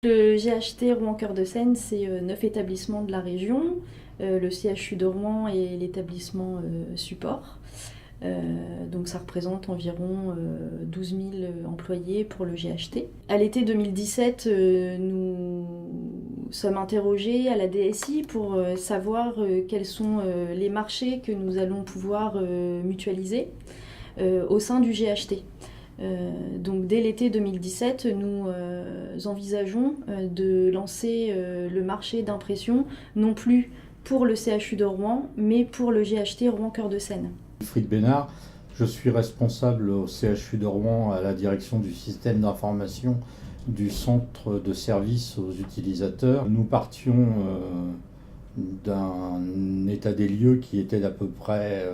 Le GHT Rouen-Cœur-de-Seine, c'est 9 établissements de la région, le CHU de Rouen et l'établissement support. Donc ça représente environ 12 000 employés pour le GHT. À l'été 2017, nous sommes interrogés à la DSI pour savoir quels sont les marchés que nous allons pouvoir mutualiser au sein du GHT. Donc dès l'été 2017, nous envisageons de lancer le marché d'impression, non plus pour le CHU de Rouen, mais pour le GHT Rouen-Cœur-de-Seine. Wilfried Bénard, je suis responsable au CHU de Rouen à la direction du système d'information du centre de service aux utilisateurs. Nous partions d'un état des lieux qui était d'à peu près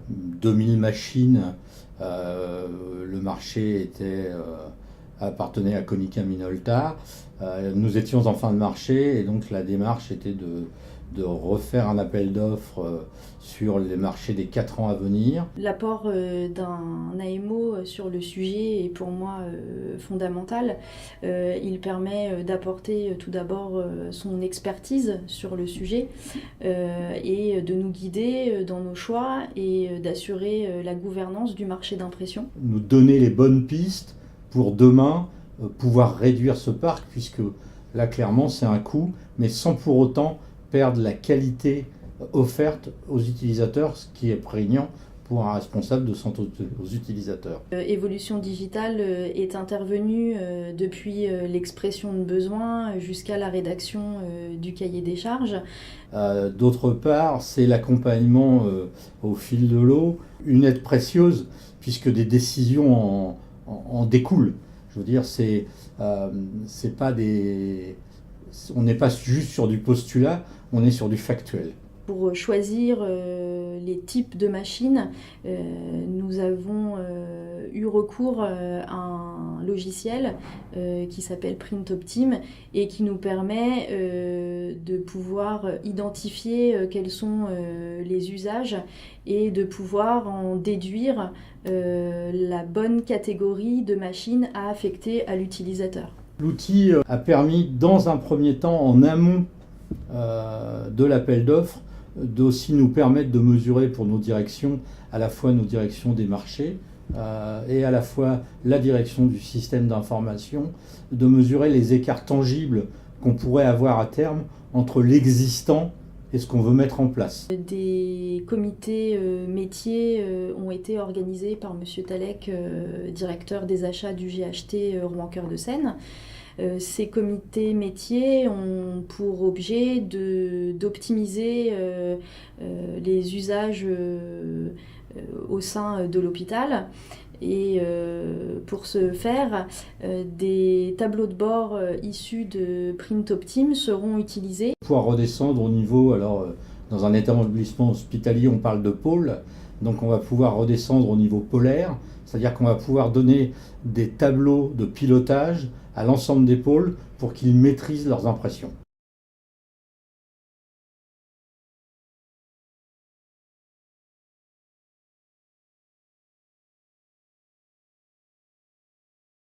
2000 machines. Le marché appartenait à Konica Minolta. Nous étions en fin de marché et donc la démarche était de refaire un appel d'offres sur les marchés des 4 ans à venir. L'apport d'un AMO sur le sujet est pour moi fondamental. Il permet d'apporter tout d'abord son expertise sur le sujet et de nous guider dans nos choix et d'assurer la gouvernance du marché d'impression. Nous donner les bonnes pistes pour demain pouvoir réduire ce parc, puisque là clairement c'est un coût, mais sans pour autant perdre la qualité offerte aux utilisateurs, ce qui est prégnant pour un responsable de santé aux utilisateurs. Évolution Digitale est intervenue depuis l'expression de besoin jusqu'à la rédaction du cahier des charges. D'autre part, c'est l'accompagnement au fil de l'eau, une aide précieuse puisque des décisions en découlent. Je veux dire, c'est pas on n'est pas juste sur du postulat, on est sur du factuel. Pour choisir les types de machines, nous avons eu recours à un logiciel qui s'appelle Print Optim et qui nous permet de pouvoir identifier quels sont les usages et de pouvoir en déduire la bonne catégorie de machines à affecter à l'utilisateur. L'outil a permis, dans un premier temps, en amont de l'appel d'offres, d'aussi nous permettre de mesurer pour nos directions, à la fois nos directions des marchés et à la fois la direction du système d'information, de mesurer les écarts tangibles qu'on pourrait avoir à terme entre l'existant et ce qu'on veut mettre en place. Des comités métiers ont été organisés par M. Talek, directeur des achats du GHT Rouen-Cœur-de-Seine. Ces comités métiers ont pour objet d'optimiser les usages au sein de l'hôpital. Et pour ce faire, des tableaux de bord issus de Print Optim seront utilisés. Pour pouvoir redescendre au niveau, alors dans un établissement hospitalier on parle de pôle, donc on va pouvoir redescendre au niveau polaire, c'est-à-dire qu'on va pouvoir donner des tableaux de pilotage à l'ensemble des pôles pour qu'ils maîtrisent leurs impressions.